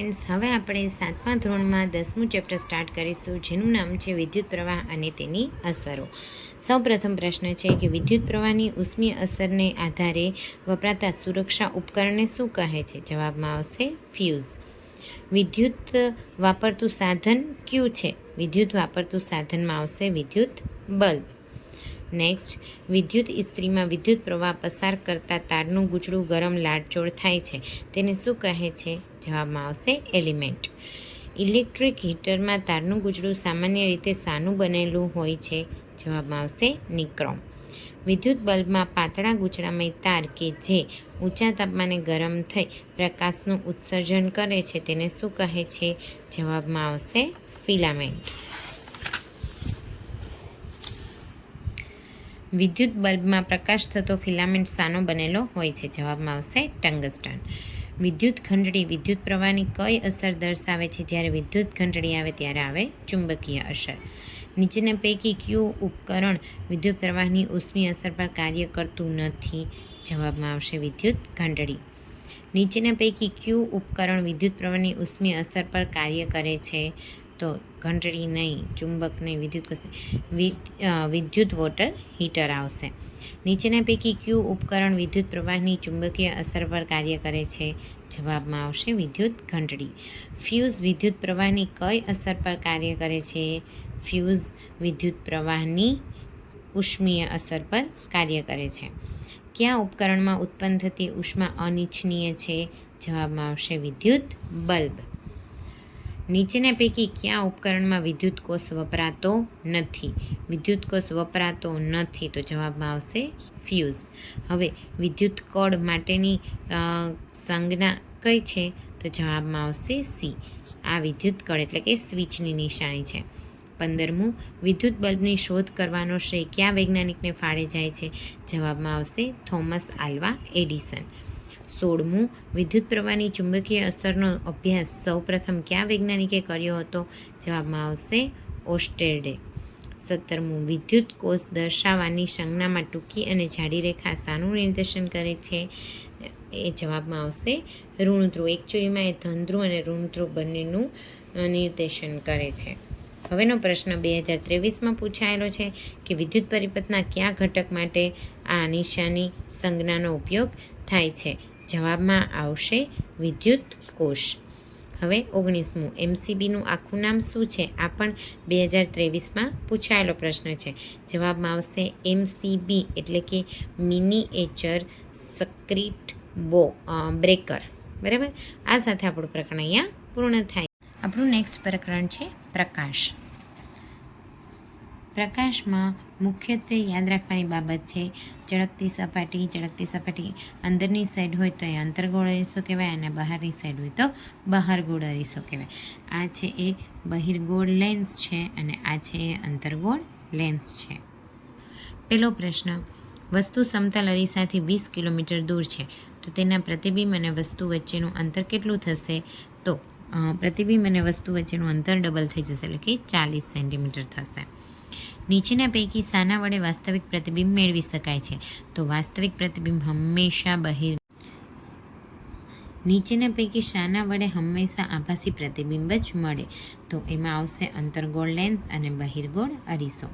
Friends, હવે આપણે 7મા ધોરણમાં 10મું ચેપ્ટર સ્ટાર્ટ કરીશું, જેનું નામ છે વિદ્યુત પ્રવાહ અને તેની અસરો. સૌપ્રથમ પ્રશ્ન છે કે વિદ્યુત પ્રવાહની ઉષ્મીય અસરને આધારે વપરાતા સુરક્ષા ઉપકરણને શું કહે છે? જવાબમાં આવશે ફ્યુઝ. વિદ્યુત વાપરતું સાધન કયું છે? વિદ્યુત વાપરતું સાધનમાં આવશે વિદ્યુત બલ્બ. નેક્સ્ટ, વિદ્યુત ઇસ્ત્રીમાં વિદ્યુત પ્રવાહ પસાર કરતા તારનું ગૂંચળું ગરમ લાળચોળ થાય છે, તેને શું કહે છે? જવાબમાં આવશે એલિમેન્ટ. ઇલેક્ટ્રિક હીટરમાં તારનું ગૂંચળું સામાન્ય રીતે શાનું બનેલું હોય છે? જવાબમાં આવશે નિક્રોમ. વિદ્યુત બલ્બમાં પાતળા ગૂંચળામય તાર કે જે ઊંચા તાપમાને ગરમ થઈ પ્રકાશનું ઉત્સર્જન કરે છે, તેને શું કહે છે? જવાબમાં આવશે ફિલામેન્ટ. વિદ્યુત બલ્બમાં પ્રકાશ થતો ફિલામેન્ટ શાનો બનેલો હોય છે? જવાબમાં આવશે ટંગસ્ટન. વિદ્યુત ઘંટડી વિદ્યુત પ્રવાહની કઈ અસર દર્શાવે છે? જ્યારે વિદ્યુત ઘંટડી આવે ત્યારે આવે ચુંબકીય અસર. નીચેના પૈકી કયું ઉપકરણ વિદ્યુત પ્રવાહની ઉષ્મીય અસર પર કાર્ય કરતું નથી? જવાબમાં આવશે વિદ્યુત ઘંટડી. નીચેના પૈકી કયું ઉપકરણ વિદ્યુત પ્રવાહની ઉષ્મીય અસર પર કાર્ય કરે છે? તો ઘંટડી નહીં, ચુંબક નહીં, વિદ્યુત વોટર હીટર આવશે. નીચેના પૈકી કયું ઉપકરણ વિદ્યુત પ્રવાહની ચુંબકીય અસર પર કાર્ય કરે છે? જવાબમાં આવશે વિદ્યુત ઘંટડી. ફ્યુઝ વિદ્યુત પ્રવાહની કઈ અસર પર કાર્ય કરે છે? ફ્યુઝ વિદ્યુત પ્રવાહની ઉષ્મીય અસર પર કાર્ય કરે છે. કયા ઉપકરણમાં ઉત્પન્ન થતી ઉષ્મા અનિચ્છનીય છે? જવાબમાં આવશે વિદ્યુત બલ્બ. નીચેના પૈકી કયા ઉપકરણમાં વિદ્યુત કોષ વપરાતો નથી? વિદ્યુત કોષ વપરાતો નથી, તો જવાબમાં આવશે ફ્યુઝ. હવે વિદ્યુત કળ માટેની સંજ્ઞા કઈ છે? તો જવાબમાં આવશે સી. આ વિદ્યુત કળ એટલે કે સ્વિચની નિશાની છે. 15મું, વિદ્યુત બલ્બની શોધ કરવાનો શ્રેય કયા વૈજ્ઞાનિકને ફાળે જાય છે? જવાબમાં આવશે થોમસ આલ્વા એડિસન. 16મું, વિદ્યુત પ્રવાહની ચુંબકીય અસરનો અભ્યાસ સૌપ્રથમ કયા વૈજ્ઞાનિકે કર્યો હતો? જવાબમાં આવશે ઓસ્ટેરડે. 17મું, વિદ્યુત કોષ દર્શાવવાની સંજ્ઞામાં ટૂંકી અને જાડી રેખા શાનું નિર્દેશન કરે છે? એ જવાબમાં આવશે ઋણધ્રુવ. એકચ્યુઅલીમાં એ ધનધ્રુવ અને ઋણધ્રુવ બંનેનું નિર્દેશન કરે છે. હવેનો પ્રશ્ન 2023માં પૂછાયેલો છે કે વિદ્યુત પરિપથના કયા ઘટક માટે આ નિશાની સંજ્ઞાનો ઉપયોગ થાય છે? જવાબમાં આવશે વિદ્યુત કોષ. હવે 19મું, એમસીબીનું આખું નામ શું છે? આ પણ 2023માં પૂછાયેલો પ્રશ્ન છે. જવાબમાં આવશે એમસીબી એટલે કે મિનિએચર સર્કિટ બ્રેકર. બરાબર. આ સાથે આપણું પ્રકરણ અહીંયા પૂર્ણ થાય. આપણું નેક્સ્ટ પ્રકરણ છે પ્રકાશ. પ્રકાશમાં મુખ્યત્વે યાદ રાખવાની બાબત છે ચળકતી સપાટી અંદરની સાઈડ હોય તો એ અંતર્ગોળ અરીસો કહેવાય અને બહારની સાઈડ હોય તો બહારગોળ અરીસો કહેવાય. આ છે એ બહિર્ગોળ લેન્સ છે અને આ છે એ અંતર્ગોળ લેન્સ છે. પહેલો પ્રશ્ન, વસ્તુ સમતલ અરીસાથી 20 કિલોમીટર દૂર છે તો તેના પ્રતિબિંબ અને વસ્તુ વચ્ચેનું અંતર કેટલું થશે? તો પ્રતિબિંબ અને વસ્તુ વચ્ચેનું અંતર ડબલ થઈ જશે એટલે કે 40 સેન્ટીમીટર થશે. નીચેના પૈકી શાના વડે વાસ્તવિક પ્રતિબિંબ મેળવી શકાય છે? તો વાસ્તવિક પ્રતિબિંબ હંમેશા નીચેના પૈકી શાના વડે હંમેશા આભાસી પ્રતિબિંબ જ મળે? તો એમાં આવશે અંતર્ગોળ લેન્સ અને બહિર્ગોળ અરીસો.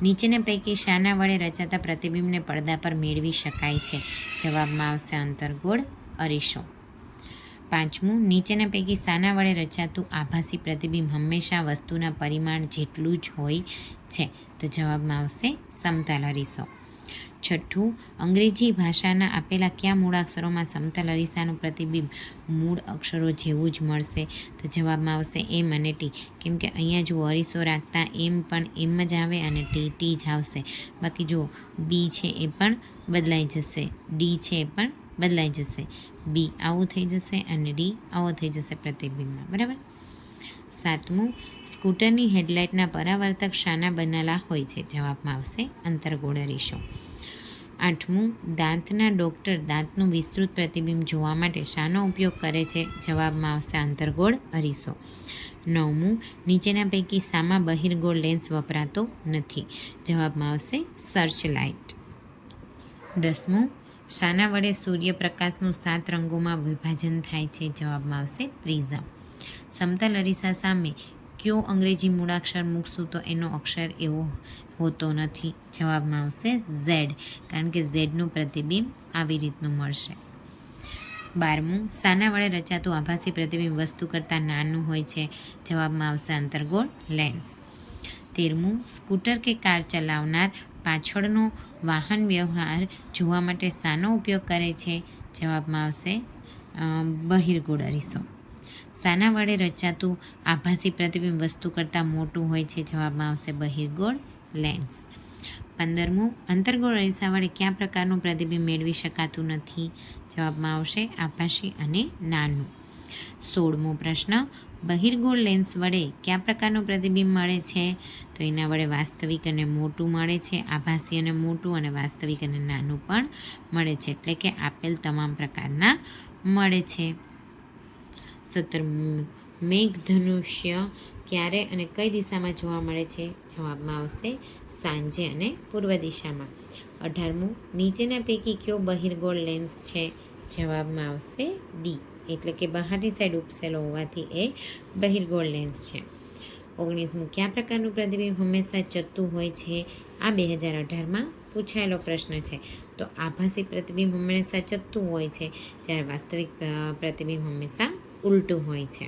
નીચેના પૈકી શાના વડે રચાતા પ્રતિબિંબને પડદા પર મેળવી શકાય છે? જવાબમાં આવશે અંતર્ગોળ અરીસો. 5મું, નીચેના પૈકી શાના વડે રચાતું આભાસી પ્રતિબિંબ હંમેશા વસ્તુના પરિમાણ જેટલું જ હોય છે? તો જવાબમાં આવશે સમતલ અરીસો. 6, અંગ્રેજી ભાષાના આપેલા કયા મૂળાક્ષરોમાં સમતલ અરીસાનું પ્રતિબિંબ મૂળ અક્ષરો જેવું જ મળશે? તો જવાબમાં આવશે એમ અને ટી. કેમ કે અહીંયા જુઓ અરીસો રાખતા એમ પણ એમ જ આવે અને ટી જ આવશે. બાકી જુઓ બી છે એ પણ બદલાઈ જશે, ડી છે એ પણ બદલાઈ જશે, બી આવું થઈ જશે અને ડી આવો થઈ જશે પ્રતિબિંબમાં. બરાબર. 7મું, સ્કૂટરની હેડલાઇટના પરાવર્તક શાના બનેલા હોય છે? જવાબમાં આવશે અંતર્ગોળ અરીસો. 8મું, દાંતના ડૉક્ટર દાંતનું વિસ્તૃત પ્રતિબિંબ જોવા માટે શાનો ઉપયોગ કરે છે? જવાબમાં આવશે અંતર્ગોળ અરીસો. 9મું, નીચેના પૈકી શામાં બહિર્ગોળ લેન્સ વપરાતો નથી? જવાબમાં આવશે સર્ચ લાઇટ. 10મું, શાના વડે સૂર્યપ્રકાશનું 7 રંગોમાં વિભાજન થાય છે? જવાબમાં આવશે પ્રિઝમ. સમતલ અરીસા સામે કયો અંગ્રેજી મૂળાક્ષર મૂકશું તો એનો અક્ષર એવો હોતો નથી? જવાબમાં આવશે ઝેડ, કારણ કે ઝેડનું પ્રતિબિંબ આવી રીતનું મળશે. 12મું, શાના વડે રચાતું આભાસી પ્રતિબિંબ વસ્તુ કરતાં નાનું હોય છે? જવાબમાં આવશે અંતર્ગોળ લેન્સ. 13મું, સ્કૂટર કે કાર ચલાવનાર પાછળનો વાહન વ્યવહાર જોવા માટે શાનો ઉપયોગ કરે છે? જવાબમાં આવશે બહિર્ગોળ અરીસો. શાના વડે રચાતું આભાસી પ્રતિબિંબ વસ્તુ કરતાં મોટું હોય છે? જવાબમાં આવશે બહિર્ગોળ લેન્સ. 15મું, અંતર્ગોળ અરીસા વડે કયા પ્રકારનું પ્રતિબિંબ મેળવી શકાતું નથી? જવાબમાં આવશે આભાસી અને નાનું. 16મો પ્રશ્ન, બહિર્ગોળ લેન્સ વડે કયા પ્રકારનું પ્રતિબિંબ મળે છે? તો એના વડે વાસ્તવિક અને મોટું મળે છે, આભાસી અને મોટું, અને વાસ્તવિક અને નાનું પણ મળે છે, એટલે કે આપેલ તમામ પ્રકારના મળે છે. 17મું, મેઘધનુષ્ય ક્યારે અને કઈ દિશામાં જોવા મળે છે? જવાબમાં આવશે સાંજે અને પૂર્વ દિશામાં. 18મું, નીચેના પૈકી કયો બહિર્ગોળ લેન્સ છે? જવાબમાં આવશે ડી, એટલે કે બહારની સાઈડ ઉપસેલો હોવાથી એ બહિર્ગોળ લેન્સ છે. 19મું, કયા પ્રકારનું પ્રતિબિંબ હંમેશા ચત્તું હોય છે? આ 2018માં પૂછાયેલો પ્રશ્ન છે. તો આભાસી પ્રતિબિંબ હંમેશા ચત્તું હોય છે, જ્યારે વાસ્તવિક પ્રતિબિંબ હંમેશા ઉલટું હોય છે.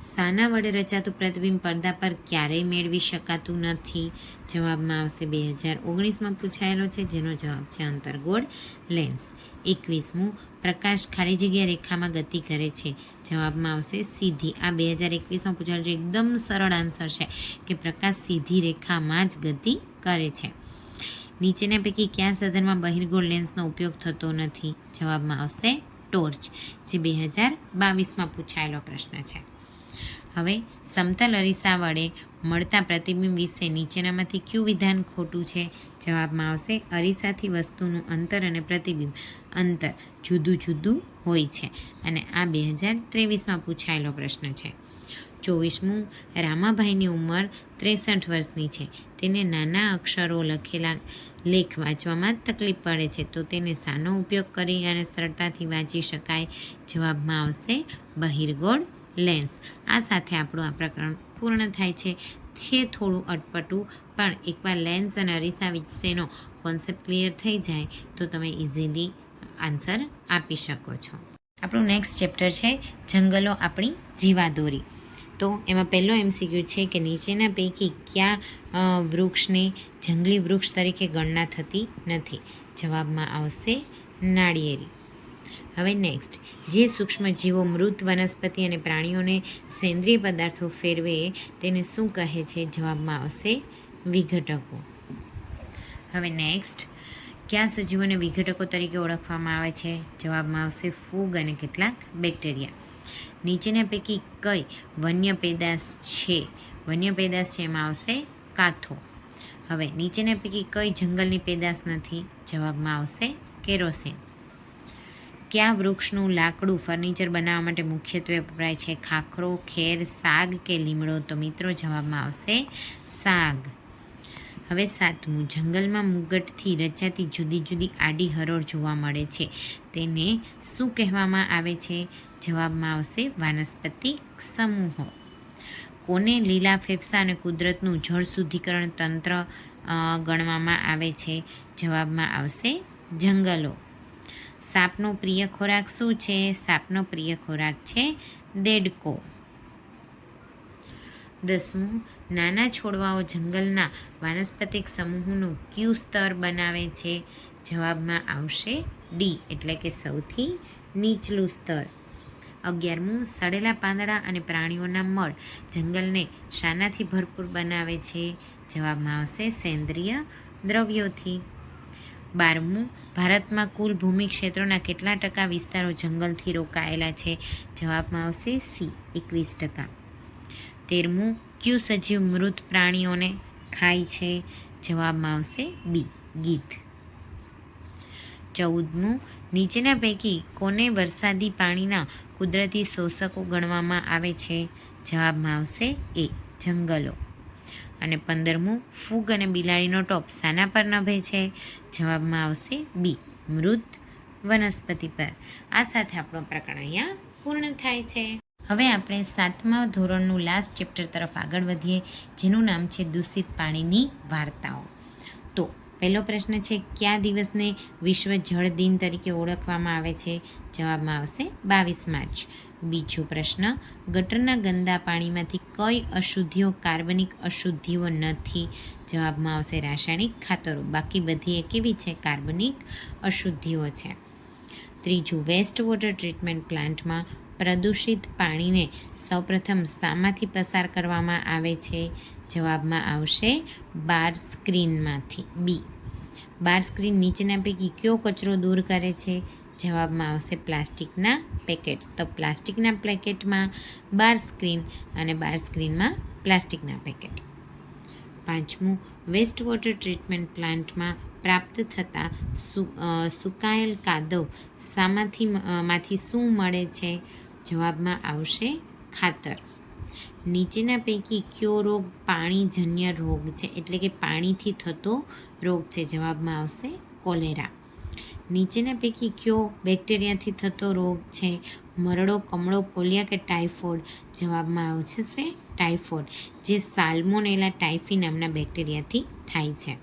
શાના વડે રચાતું પ્રતિબિંબ પડદા પર ક્યારેય મેળવી શકાતું નથી? જવાબમાં આવશે 2019માં પૂછાયેલો છે, જેનો જવાબ છે અંતર્ગોળ લેન્સ. 21મું, પ્રકાશ ખાલી જગ્યા રેખામાં ગતિ કરે છે? જવાબમાં આવશે સીધી. આ 2021માં પૂછાયેલું છે, એકદમ સરળ આન્સર છે કે પ્રકાશ સીધી રેખામાં જ ગતિ કરે છે. નીચેના પૈકી કયા સાધનમાં બહિર્ગોળ લેન્સનો ઉપયોગ થતો નથી? જવાબમાં આવશે ટોર્ચ, જે 2022માં પૂછાયેલો પ્રશ્ન છે. હવે સમતલ અરીસા વડે મળતા પ્રતિબિંબ વિશે નીચેનામાંથી કયું વિધાન ખોટું છે? જવાબમાં આવશે અરીસાથી વસ્તુનું અંતર અને પ્રતિબિંબ અંતર જુદું જુદું હોય છે, અને આ 2023માં પૂછાયેલો પ્રશ્ન છે. 24મું, રામાભાઈની ઉંમર 63 વર્ષની છે. તેને નાના અક્ષરો લખેલા લેખ વાંચવામાં તકલીફ પડે છે, તો તેને શાનો ઉપયોગ કરી અને સરળતાથી વાંચી શકાય? જવાબમાં આવશે બહિર્ગોળ લેન્સ. આ સાથે આપણું આ પ્રકરણ પૂર્ણ થાય છે. થોડું અટપટું, પણ એકવાર લેન્સ અને અરીસા વિશેનો કોન્સેપ્ટ ક્લિયર થઈ જાય તો તમે ઇઝીલી આન્સર આપી શકો છો. આપણું નેક્સ્ટ ચેપ્ટર છે જંગલો આપણી જીવાદોરી. તો એમાં પહેલો MCQ છે કે નીચેના પૈકી કયા વૃક્ષને જંગલી વૃક્ષ તરીકે ગણના થતી નથી? જવાબમાં આવશે નાળિયેરી. હવે નેક્સ્ટ, જે સૂક્ષ્મજીવો મૃત વનસ્પતિ અને પ્રાણીઓને સેન્દ્રિય પદાર્થો ફેરવે તેને શું કહે છે? જવાબમાં આવશે વિઘટકો. હવે નેક્સ્ટ, કયા સજીવોને વિઘટકો તરીકે ઓળખવામાં આવે છે? જવાબમાં આવશે ફૂગ અને કેટલાક બેક્ટેરિયા. નીચેના પૈકી કઈ વન્ય પેદાશ છે? વન્ય પેદાશ છે એમાં આવશે કાથો. હવે નીચેના પૈકી કઈ જંગલની પેદાશ નથી? જવાબમાં આવશે કેરોસીન. કયા વૃક્ષનું લાકડું ફર્નિચર બનાવવા માટે મુખ્યત્વે વપરાય છે? ખાખરો, ખેર, સાગ કે લીમડો? તો મિત્રો જવાબમાં આવશે સાગ. હવે 7મું, જંગલમાં મુગટથી રચાતી જુદી જુદી આડી હરોળ જોવા મળે છે, તેને શું કહેવામાં આવે છે? જવાબમાં આવશે વાનસ્પતિક સમૂહો. કોને લીલા ફેફસા અને કુદરતનું જળ શુદ્ધિકરણ તંત્ર ગણવામાં આવે છે? જવાબમાં આવશે જંગલો. સાપનો પ્રિય ખોરાક શું છે? સાપનો પ્રિય ખોરાક છે દેડકો. 10મું, નાના છોડવાઓ જંગલના વાનસ્પતિક સમૂહનું કયું સ્તર બનાવે છે? જવાબમાં આવશે ડી, એટલે કે સૌથી નીચલું સ્તર. 11મું, સડેલા પાંદડા અને પ્રાણીઓના મળ જંગલને શાનાથી ભરપૂર બનાવે છે? જવાબમાં આવશે સેન્દ્રિય દ્રવ્યોથી. 12મું, ભારતમાં કુલ ભૂમિ ક્ષેત્રોના કેટલા ટકા વિસ્તારો જંગલથી રોકાયેલા છે? જવાબમાં આવશે સી, 21%. 13મું, કયું સજીવ મૃત પ્રાણીઓને ખાય છે? જવાબમાં આવશે બી, ગીધ. 14મું, નીચેના પૈકી કોને વરસાદી પાણીના કુદરતી શોષકો ગણવામાં આવે છે? જવાબમાં આવશે એ, જંગલો. અને 15મું, ફૂગ અને બિલાડીનો ટોપ શાના પર નભે છે? જવાબમાં આવશે બી, મૃત વનસ્પતિ પર. આ સાથે આપણો પ્રકરણ અહીંયા પૂર્ણ થાય છે. હવે આપણે 7મા ધોરણનું લાસ્ટ ચેપ્ટર તરફ આગળ વધીએ, જેનું નામ છે દૂષિત પાણીની વાર્તાઓ. તો પહેલો પ્રશ્ન છે, કયા દિવસને વિશ્વ જળ દિન તરીકે ઓળખવામાં આવે છે? જવાબમાં આવશે 22 માર્ચ. બીજો પ્રશ્ન, ગટરના ગંદા પાણીમાંથી કઈ અશુદ્ધિઓ કાર્બનિક અશુદ્ધિઓ નથી? જવાબમાં આવશે રાસાયણિક ખાતરો. બાકી બધી એ કેવી છે? કાર્બનિક અશુદ્ધિઓ છે. ત્રીજું, વેસ્ટ વોટર ટ્રીટમેન્ટ પ્લાન્ટમાં પ્રદૂષિત પાણીને સૌપ્રથમ શામાંથી પસાર કરવામાં આવે છે? જવાબમાં આવશે બાર સ્ક્રીનમાંથી. બી. બાર સ્ક્રીન નીચેના પૈકી કયો કચરો દૂર કરે છે? જવાબમાં આવશે પ્લાસ્ટિકના પેકેટ્સ. તો પ્લાસ્ટિકના પેકેટમાં બાર સ્ક્રીન અને બાર સ્ક્રીનમાં પ્લાસ્ટિકના પેકેટ. પાંચમું, વેસ્ટ વોટર ટ્રીટમેન્ટ પ્લાન્ટમાં પ્રાપ્ત થતા સુકાયેલ કાદવ માંથી શું મળે છે? જવાબમાં આવશે ખાતર. નીચેના પૈકી કયો રોગ પાણીજન્ય રોગ છે, એટલે કે પાણીથી થતો રોગ છે? જવાબમાં આવશે કોલેરા. નીચેના પૈકી કયો બેક્ટેરિયાથી થતો રોગ છે? મરડો, કમળો, પોલિયા કે ટાઇફોઇડ? જવાબમાં આવશે ટાઇફોઇડ, જે સાલ્મોનેલા ટાઇફી નામના બેક્ટેરિયાથી થાય છે.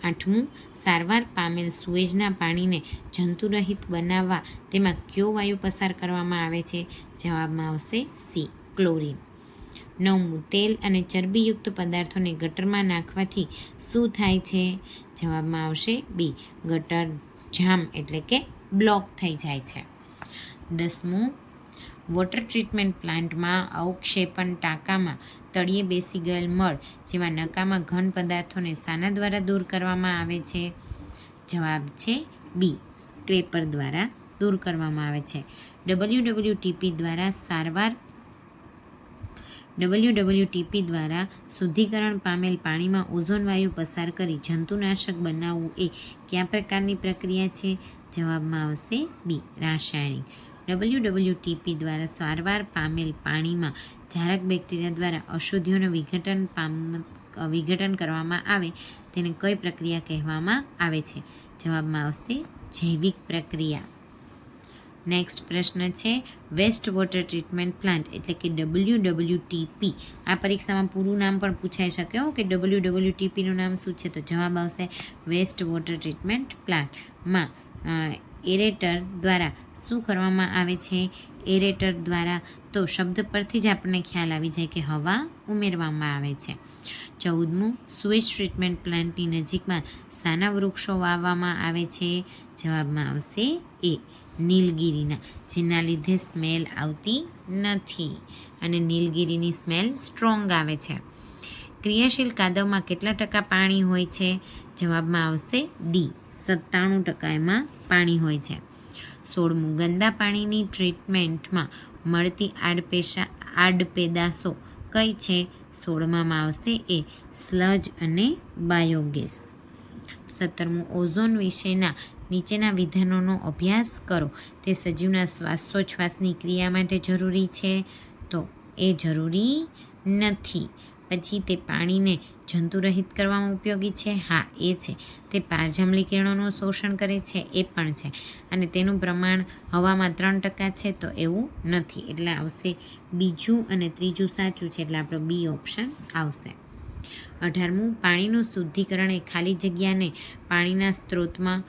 આઠમું, સારવાર પામેલ સુએજના પાણીને જંતુરહિત બનાવવા તેમાં કયો વાયુ પસાર કરવામાં આવે છે? જવાબમાં આવશે સી, ક્લોરીન. નવમું, તેલ અને ચરબીયુક્ત પદાર્થોને ગટરમાં નાખવાથી શું થાય છે? જવાબમાં આવશે બી, ગટર જામ એટલે કે બ્લોક થઈ જાય છે. 10મું, વોટર ટ્રીટમેન્ટ પ્લાન્ટમાં અવક્ષેપણ ટાંકામાં તળિયે બેસી ગયેલ મળ જેવા નકામા ઘન પદાર્થોને શાના દ્વારા દૂર કરવામાં આવે છે? જવાબ છે બી, સ્ક્રેપર દ્વારા દૂર કરવામાં આવે છે. WWTP દ્વારા શુદ્ધિકરણ પામેલ પાણીમાં ઓઝોન વાયુ પસાર કરી જંતુનાશક બનાવવું એ કયા પ્રકારની પ્રક્રિયા છે? જવાબમાં આવશે બી, રાસાયણિક. WWTP દ્વારા સારવાર પામેલ પાણીમાં જારક બેક્ટેરિયા દ્વારા અશુદ્ધિઓનું વિઘટન કરવામાં આવે તેને કઈ પ્રક્રિયા કહેવામાં આવે છે? જવાબમાં આવશે જૈવિક પ્રક્રિયા. નેક્સ્ટ પ્રશ્ન છે, વેસ્ટ વોટર ટ્રીટમેન્ટ પ્લાન્ટ એટલે કે WWTP. આ પરીક્ષામાં પૂરું નામ પણ પૂછાઈ શકે કે WWTPનું નામ શું છે? તો જવાબ આવશે વેસ્ટ વોટર ટ્રીટમેન્ટ પ્લાન્ટમાં એરેટર દ્વારા શું કરવામાં આવે છે? એરેટર દ્વારા તો શબ્દ પરથી જ આપણને ખ્યાલ આવી જાય કે હવા ઉમેરવામાં આવે છે. 14મું, સુએજ ટ્રીટમેન્ટ પ્લાન્ટની નજીકમાં શાના વૃક્ષો વાવવામાં આવે છે? જવાબમાં આવશે એ, નીલગિરીના, જેના લીધે સ્મેલ આવતી નથી અને નીલગિરીની સ્મેલ સ્ટ્રોંગ આવે છે. ક્રિયાશીલ કાદવમાં કેટલા ટકા પાણી હોય છે? જવાબમાં આવશે ડી, 97% એમાં પાણી હોય છે. 16મું, ગંદા પાણીની ટ્રીટમેન્ટમાં મળતી આડપેદાશો કઈ છે? 16માં આવશે એ, સ્લજ અને બાયોગેસ. 17મું, ઓઝોન વિશેના નીચેના વિધાનોનો અભ્યાસ કરો. તે સજીવના શ્વાસોચ્છ્વાસની ક્રિયા માટે જરૂરી છે? તો એ જરૂરી નથી. પછી તે પાણીને જંતુરહિત કરવામાં ઉપયોગી છે? હા, એ છે. તે પારજાંબલી કિરણોનું શોષણ કરે છે? એ પણ છે. અને તેનું પ્રમાણ હવામાં 3% છે? તો એવું નથી. એટલે આવશે બીજું અને ત્રીજું સાચું છે, એટલે આપણો બી ઓપ્શન આવશે. 18મું, પાણીનું શુદ્ધિકરણ એ ખાલી જગ્યાને પાણીના સ્ત્રોતમાં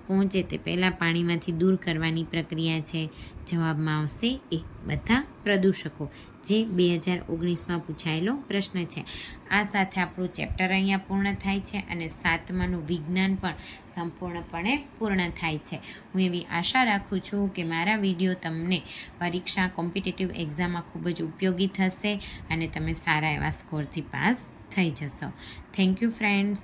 પહોંચે તે પહેલાં પાણીમાંથી દૂર કરવાની પ્રક્રિયા છે. જવાબમાં આવશે એ, બધા પ્રદૂષકો, જે 2019માં પૂછાયેલો પ્રશ્ન છે. આ સાથે આપણું ચેપ્ટર અહીંયા પૂર્ણ થાય છે અને 7માનું વિજ્ઞાન પણ સંપૂર્ણપણે પૂર્ણ થાય છે. હું એવી આશા રાખું છું કે મારા વિડીયો તમને પરીક્ષા કોમ્પિટિટિવ એક્ઝામમાં ખૂબ જ ઉપયોગી થશે અને તમે સારા એવા સ્કોરથી પાસ થઈ જશો. Thank you friends.